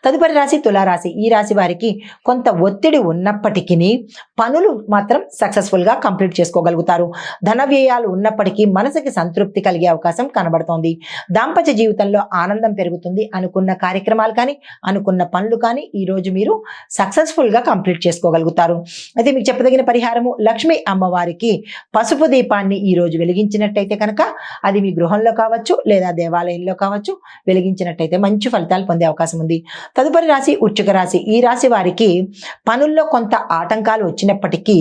తదుపరి రాశి తులారాశి. ఈ రాశి వారికి కొంత ఒత్తిడి ఉన్నప్పటికీ పనులు మాత్రం సక్సెస్ఫుల్గా కంప్లీట్ చేసుకోగలుగుతారు. ధన వ్యయాలు ఉన్నప్పటికీ మనసుకి సంతృప్తి కలిగే అవకాశం కనబడుతోంది. దాంపత్య జీవితంలో ఆనందం పెరుగుతుంది. అనుకున్న కార్యక్రమాలు కానీ అనుకున్న పనులు కానీ ఈరోజు మీరు సక్సెస్ఫుల్గా కంప్లీట్ చేసుకోగలుగుతారు. అయితే మీకు చెప్పదగిన పరిహారము, లక్ష్మీ అమ్మవారికి పసుపు దీపాన్ని ఈరోజు వెలిగించినట్టయితే కనుక అది మీ గృహంలో కావచ్చు లేదా దేవాలయంలో కావచ్చు వెలిగించినట్టయితే మంచి ఫలితాలు పొందే అవకాశం ఉంది. తదుపరి రాశి వృశ్చిక రాశి. ఈ రాశి వారికి పనుల్లో కొంత ఆటంకాలు వచ్చినప్పటికీ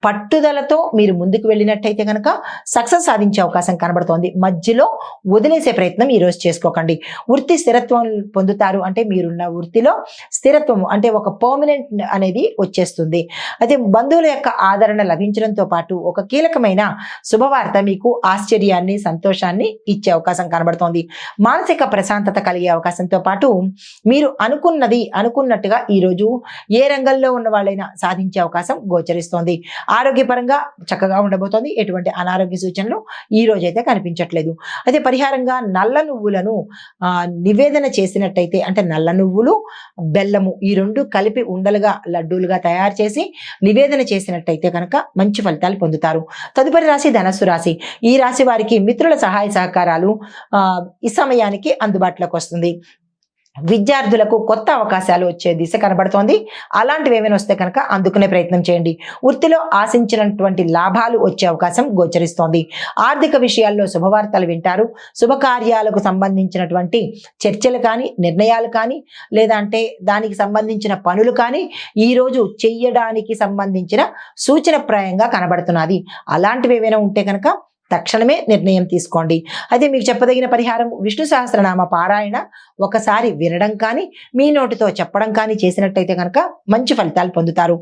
పట్టుదలతో మీరు ముందుకు వెళ్ళినట్టయితే కనుక సక్సెస్ సాధించే అవకాశం కనబడుతోంది. మధ్యలో వదిలేసే ప్రయత్నం ఈరోజు చేసుకోకండి. వృత్తి స్థిరత్వం పొందుతారు. అంటే మీరున్న వృత్తిలో స్థిరత్వము అంటే ఒక పర్మనెంట్ అనేది వచ్చేస్తుంది. అయితే బంధువుల యొక్క ఆదరణ లభించడంతో పాటు ఒక కీలకమైన శుభవార్త మీకు ఆశ్చర్యాన్ని సంతోషాన్ని ఇచ్చే అవకాశం కనబడుతోంది. మానసిక ప్రశాంతత కలిగే అవకాశంతో పాటు మీరు అనుకున్నట్టుగా ఈరోజు ఏ రంగంలో ఉన్న వాళ్ళైనా సాధించే అవకాశం గోచరిస్తోంది. ఆరోగ్యపరంగా చక్కగా ఉండబోతోంది. ఎటువంటి అనారోగ్య సూచనలు ఈ రోజైతే కనిపించట్లేదు. అయితే పరిహారంగా నల్ల నువ్వులను నివేదన చేసినట్టయితే అంటే నల్ల నువ్వులు బెల్లము ఈ రెండు కలిపి ఉండలుగా లడ్డూలుగా తయారు చేసి నివేదన చేసినట్టయితే కనుక మంచి ఫలితాలు పొందుతారు. తదుపరి రాశి ధనస్సు రాశి. ఈ రాశి వారికి మిత్రుల సహాయ సహకారాలు ఈ సమయానికి అందుబాటులోకి వస్తుంది. విద్యార్థులకు కొత్త అవకాశాలు వచ్చే దిశ కనబడుతోంది. అలాంటివి ఏమైనా వస్తే కనుక అందుకునే ప్రయత్నం చేయండి. వృత్తిలో ఆశించినటువంటి లాభాలు వచ్చే అవకాశం గోచరిస్తోంది. ఆర్థిక విషయాల్లో శుభవార్తలు వింటారు. శుభకార్యాలకు సంబంధించినటువంటి చర్చలు కానీ నిర్ణయాలు కానీ లేదా అంటే దానికి సంబంధించిన పనులు కానీ ఈరోజు చెయ్యడానికి సంబంధించిన సూచనప్రాయంగా కనబడుతున్నది. అలాంటివి ఏమైనా ఉంటే కనుక తక్షణమే నిర్ణయం తీసుకోండి. అయితే మీకు చెప్పదగిన పరిహారం, విష్ణు సహస్రనామ పారాయణ ఒకసారి వినడం కానీ మీ నోటితో చెప్పడం కానీ చేసినట్టయితే కనుక మంచి ఫలితాలు పొందుతారు.